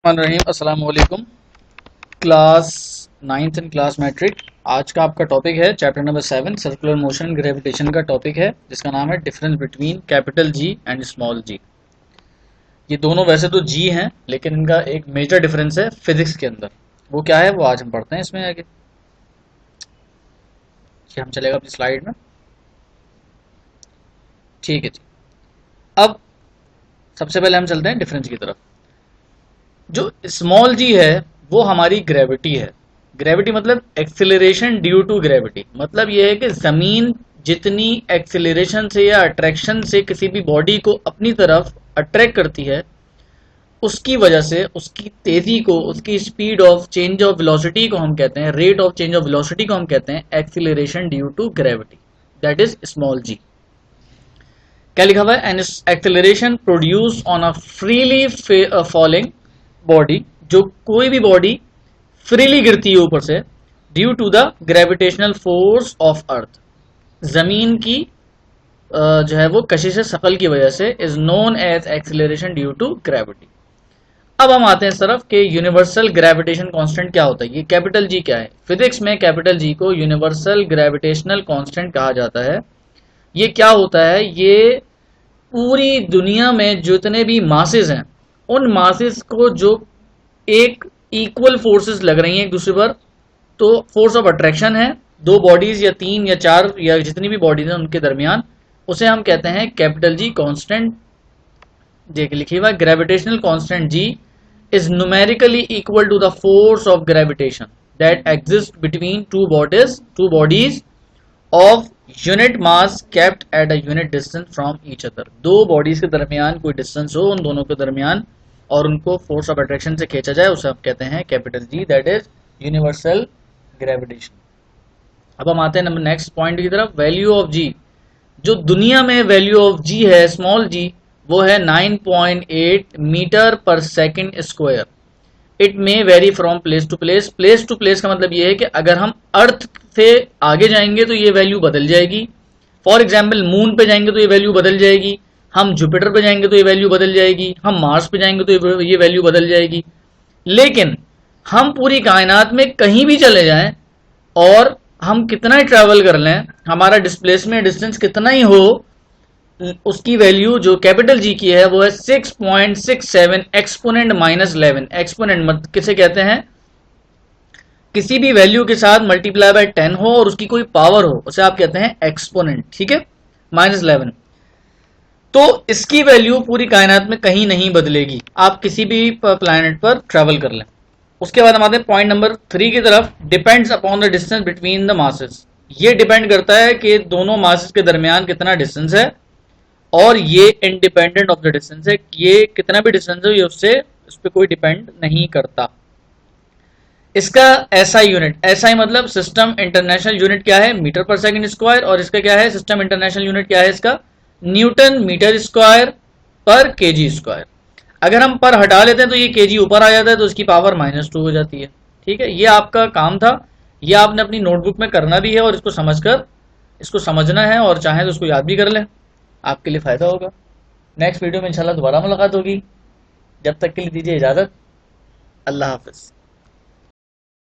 रहीम अस्सलाम वालेकुम। Class ninth and class matric. आज का आपका टॉपिक है chapter number 7 circular motion gravitation का टॉपिक है, जिसका नाम है difference between capital G and small G. ये दोनों वैसे तो जी हैं, लेकिन इनका एक मेजर डिफरेंस है फिजिक्स के अंदर। वो क्या है वो आज हम पढ़ते हैं इसमें आगे। ये हम चलेगा अपनी स्लाइड में। ठीक है जी। अब सबसे पहले हम चलते हैं डिफरेंस की तरफ। जो स्मॉल जी है वो हमारी ग्रेविटी है। ग्रेविटी मतलब एक्सेलरेशन ड्यू टू ग्रेविटी। मतलब यह है कि जमीन जितनी एक्सेलरेशन से या अट्रैक्शन से किसी भी बॉडी को अपनी तरफ अट्रैक्ट करती है, उसकी वजह से उसकी तेजी को, उसकी speed of change of velocity को हम कहते हैं, rate of change of velocity को हम कहते हैं acceleration due to gravity, that is small G. क्या लिखा हुआ है? An acceleration produce on a freely falling body, जो कोई भी बॉडी फ्रीली गिरती है ऊपर से, due to the gravitational force of earth, जमीन की जो है वो कशिश शकल की वजह से, is known as acceleration due to gravity. अब हम आते हैं इस तरफ कि यूनिवर्सल ग्रेविटेशन कांस्टेंट क्या होता है। ये कैपिटल जी क्या है? फिजिक्स में कैपिटल जी को यूनिवर्सल ग्रेविटेशनल कांस्टेंट कहा जाता है। ये क्या होता है? ये पूरी दुनिया में जितने भी मासेस हैं, उन मासेस को जो एक इक्वल फोर्सेस लग रही हैं एक दूसरे पर, तो फोर्स ऑफ अट्रैक्शन है दो बॉडीज या तीन या चार या जितनी भी बॉडीज हैं उनके दरमियान, उसे हम कहते हैं कैपिटल जी कांस्टेंट। देख लिखिए हुआ, gravitational constant G is numerically equal to the force of gravitation that exist between two bodies of unit mass kept at a unit distance from each other. दो बॉडीज के दरमियान कोई distance हो उन दोनों के दरमियान और उनको फोर्स ऑफ अट्रैक्शन से खींचा जाए, उसे हम कहते हैं capital G, that is universal gravitation. अब हम आते हैं नेक्स्ट पॉइंट की तरफ, वैल्यू ऑफ जी। जो दुनिया में वैल्यू ऑफ जी है, स्मॉल जी, वो है 9.8 metre per second square. It may vary from place to place. Place to place का मतलब ये है कि अगर हम अर्थ से आगे जाएंगे तो ये वैल्यू बदल जाएगी। फॉर एग्जाम्पल मून पे जाएंगे तो ये वैल्यू बदल जाएगी, हम जुपिटर पे जाएंगे तो ये वैल्यू बदल जाएगी, हम मार्स पे जाएंगे तो ये वैल्यू बदल जाएगी। लेकिन हम पूरी कायनात में कहीं भी चले जाएं और हम कितना ही ट्रैवल कर लें, हमारा डिस्प्लेसमेंट डिस्टेंस कितना ही हो, उसकी वैल्यू जो कैपिटल जी की है वो है 6.67 एक्सपोनेंट -11। एक्सपोनेंट किसे कहते हैं? किसी भी वैल्यू के साथ मल्टीप्लाई बाय 10 हो और उसकी कोई पावर हो, उसे आप कहते हैं एक्सपोनेंट। ठीक है, -11। तो इसकी वैल्यू पूरी कायनात में कहीं नहीं बदलेगी, आप किसी भी प्लैनेट पर ट्रैवल कर लें। उसके बाद हम आते हैं पॉइंट नंबर 3 की तरफ, depends upon the distance between the masses. ये डिपेंड करता है कि दोनों मासेस के दरमियान कितना डिस्टेंस है, और ये इंडिपेंडेंट ऑफ द डिस्टेंस है। ये कितना भी डिस्टेंस हो, ये उससे उस पर कोई डिपेंड नहीं करता। इसका एसआई यूनिट, एसआई मतलब सिस्टम इंटरनेशनल यूनिट क्या है? मीटर पर सेकंड स्क्वायर। और इसका क्या है? सिस्टम इंटरनेशनल यूनिट क्या है इसका? न्यूटन मीटर स्क्वायर पर केजी स्क्वायर। अगर हम पर हटा लेते हैं तो ये केजी ऊपर आ जाता है, तो इसकी पावर -2 हो जाती है। ठीक है, ये आपका काम था, ये आपने अपनी नोटबुक में करना भी है और इसको समझकर इसको समझना है, और चाहे तो इसको याद भी कर लें, आपके लिए फायदा होगा। नेक्स्ट वीडियो में इंशाल्लाह दोबारा मुलाकात होगी। जब तक के लिए दीजिए इजाजत। अल्लाह हाफिज।